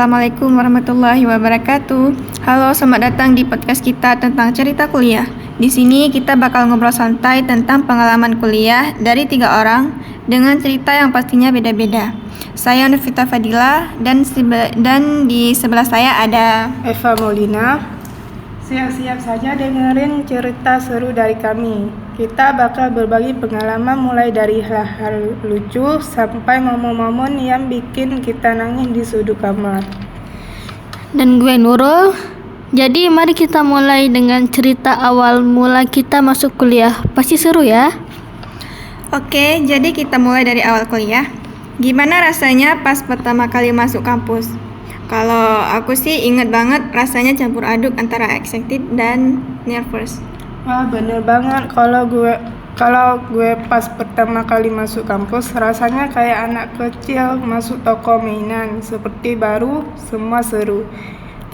Assalamualaikum warahmatullahi wabarakatuh. Halo, selamat datang di podcast kita tentang cerita kuliah. Di sini kita bakal ngobrol santai tentang pengalaman kuliah dari 3 orang dengan cerita yang pastinya beda-beda. Saya Nufita Fadila dan di sebelah saya ada Eva Molina. Siap-siap saja dengerin cerita seru dari kami. Kita bakal berbagi pengalaman mulai dari hal-hal lucu sampai momen-momen yang bikin kita nangis di sudut kamar. Dan gue Nurul. Jadi mari kita mulai dengan cerita awal mula kita masuk kuliah. Pasti seru ya? Oke, jadi kita mulai dari awal kuliah. Gimana rasanya pas pertama kali masuk kampus? Kalau aku sih inget banget rasanya campur aduk antara excited dan nervous. Wah, bener banget. Kalau gue pas pertama kali masuk kampus rasanya kayak anak kecil masuk toko mainan, seperti baru, semua seru.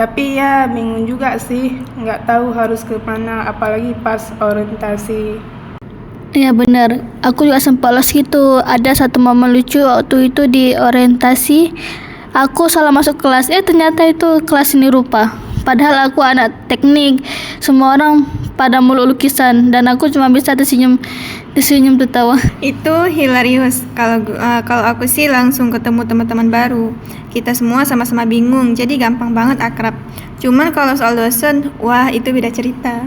Tapi ya bingung juga sih, nggak tahu harus kemana, apalagi pas orientasi. Ya benar, aku juga sempat los gitu. Ada satu momen lucu waktu itu di orientasi. Aku salah masuk kelas, ternyata itu kelas seni rupa. Padahal aku anak teknik, semua orang pada meluk lukisan dan aku cuma bisa tersenyum tertawa. Itu hilarious. Kalau aku sih langsung ketemu teman-teman baru. Kita semua sama-sama bingung, jadi gampang banget akrab. Cuman kalau soal dosen, wah itu beda cerita.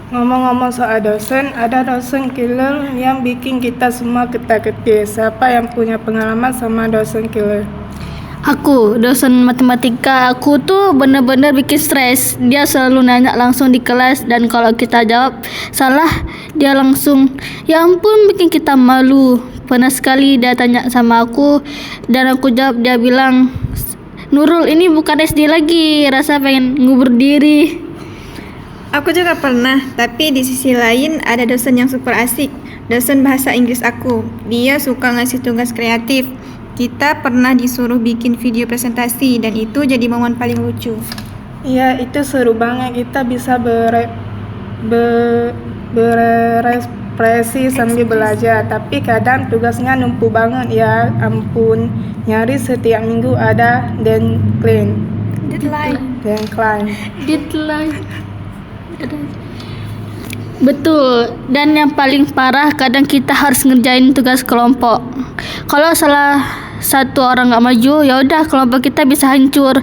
Ngomong-ngomong soal dosen, ada dosen killer yang bikin kita semua ketar-ketir. Siapa yang punya pengalaman sama dosen killer? Aku, dosen matematika, aku tuh bener-bener bikin stres. Dia selalu nanya langsung di kelas dan kalau kita jawab salah, dia langsung, ya ampun bikin kita malu. Pernah sekali dia tanya sama aku dan aku jawab, dia bilang, Nurul ini bukan SD lagi, rasa pengen ngubur diri. Aku juga pernah, tapi di sisi lain ada dosen yang super asik. Dosen bahasa Inggris aku, dia suka ngasih tugas kreatif. Kita pernah disuruh bikin video presentasi dan itu jadi momen paling lucu. Iya, itu seru banget. Kita bisa berekspresi sambil belajar. Tapi kadang tugasnya numpuk banget ya. Ampun, nyaris setiap minggu ada deadline. Betul, dan yang paling parah kadang kita harus ngerjain tugas kelompok. Kalau salah satu orang nggak maju, ya udah kelompok kita bisa hancur.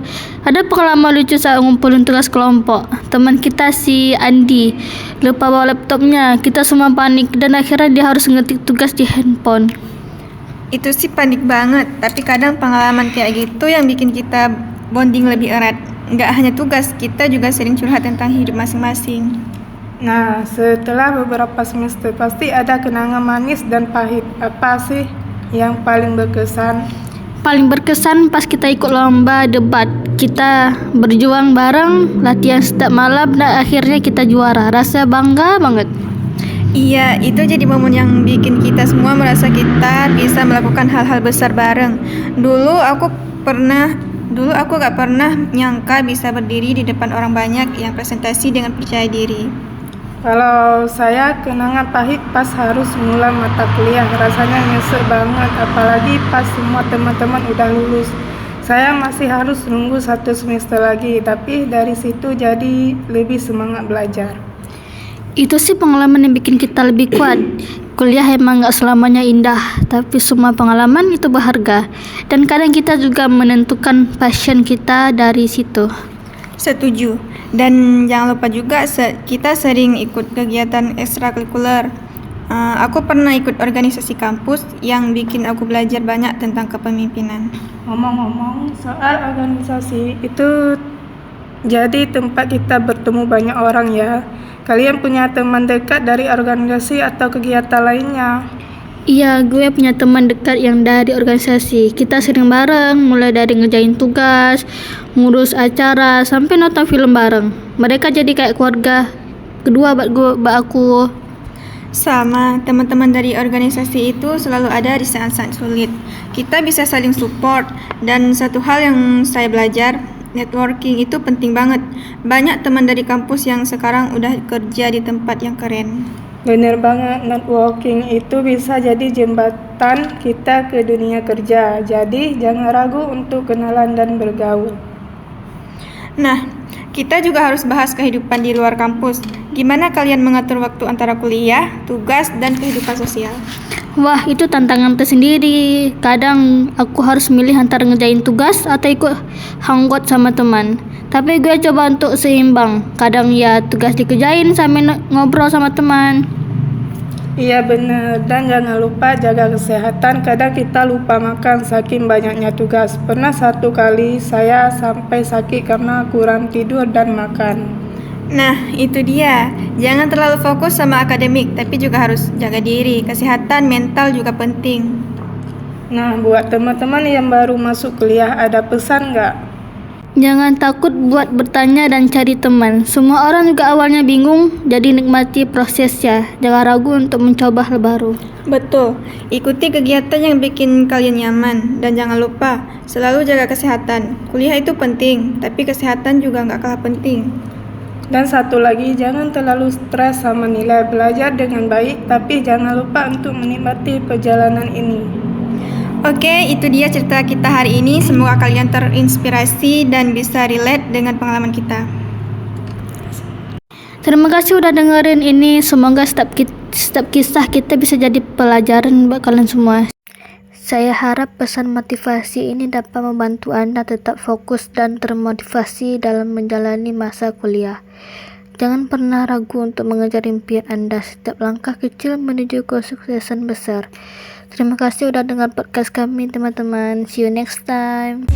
Ada pengalaman lucu saat ngumpulin tugas kelompok. Teman kita si Andi lupa bawa laptopnya. Kita semua panik dan akhirnya dia harus ngetik tugas di handphone. Itu sih panik banget, tapi kadang pengalaman kayak gitu yang bikin kita bonding lebih erat. Nggak hanya tugas, kita juga sering curhat tentang hidup masing-masing. Nah, setelah beberapa semester pasti ada kenangan manis dan pahit. Apa sih yang paling berkesan? Paling berkesan pas kita ikut lomba debat. Kita berjuang bareng, latihan setiap malam dan akhirnya kita juara. Rasa bangga banget. Iya, itu jadi momen yang bikin kita semua merasa kita bisa melakukan hal-hal besar bareng. Dulu aku gak pernah nyangka bisa berdiri di depan orang banyak yang presentasi dengan percaya diri. Kalau saya kenangan pahit pas harus mulai mata kuliah, rasanya nyesek banget, apalagi pas semua teman-teman udah lulus. Saya masih harus nunggu 1 semester lagi, tapi dari situ jadi lebih semangat belajar. Itu sih pengalaman yang bikin kita lebih kuat. Kuliah emang gak selamanya indah, tapi semua pengalaman itu berharga. Dan kadang kita juga menentukan passion kita dari situ. Setuju. Dan jangan lupa juga kita sering ikut kegiatan ekstrakurikuler. Aku pernah ikut organisasi kampus yang bikin aku belajar banyak tentang kepemimpinan. Ngomong-ngomong soal organisasi, itu jadi tempat kita bertemu banyak orang ya. Kalian punya teman dekat dari organisasi atau kegiatan lainnya? Iya, gue punya teman dekat yang dari organisasi. Kita sering bareng, mulai dari ngerjain tugas, ngurus acara, sampai nonton film bareng. Mereka jadi kayak keluarga kedua buat aku. Sama, teman-teman dari organisasi itu selalu ada di saat-saat sulit. Kita bisa saling support, dan satu hal yang saya belajar, networking itu penting banget. Banyak teman dari kampus yang sekarang udah kerja di tempat yang keren. Bener banget, networking itu bisa jadi jembatan kita ke dunia kerja. Jadi jangan ragu untuk kenalan dan bergaul. Nah, kita juga harus bahas kehidupan di luar kampus. Gimana kalian mengatur waktu antara kuliah, tugas, dan kehidupan sosial? Wah, itu tantangan tersendiri. Kadang aku harus milih antara ngerjain tugas atau ikut hangout sama teman. Tapi gue coba untuk seimbang. Kadang ya tugas dikerjain sambil ngobrol sama teman. Iya benar, dan jangan lupa jaga kesehatan. Kadang kita lupa makan saking banyaknya tugas. Pernah satu kali saya sampai sakit karena kurang tidur dan makan. Nah, itu dia. Jangan terlalu fokus sama akademik, tapi juga harus jaga diri. Kesehatan mental juga penting. Nah, buat teman-teman yang baru masuk kuliah, ada pesan nggak? Jangan takut buat bertanya dan cari teman. Semua orang juga awalnya bingung, jadi nikmati prosesnya. Jangan ragu untuk mencoba hal baru. Betul, ikuti kegiatan yang bikin kalian nyaman. Dan jangan lupa, selalu jaga kesehatan. Kuliah itu penting, tapi kesehatan juga nggak kalah penting. Dan satu lagi, jangan terlalu stres sama nilai. Belajar dengan baik, tapi jangan lupa untuk menikmati perjalanan ini. Oke, itu dia cerita kita hari ini. Semoga kalian terinspirasi dan bisa relate dengan pengalaman kita. Terima kasih udah dengerin ini. Semoga setiap kisah kita bisa jadi pelajaran buat kalian semua. Saya harap pesan motivasi ini dapat membantu Anda tetap fokus dan termotivasi dalam menjalani masa kuliah. Jangan pernah ragu untuk mengejar impian Anda. Setiap langkah kecil menuju kesuksesan besar. Terima kasih udah dengar podcast kami teman-teman. See you next time.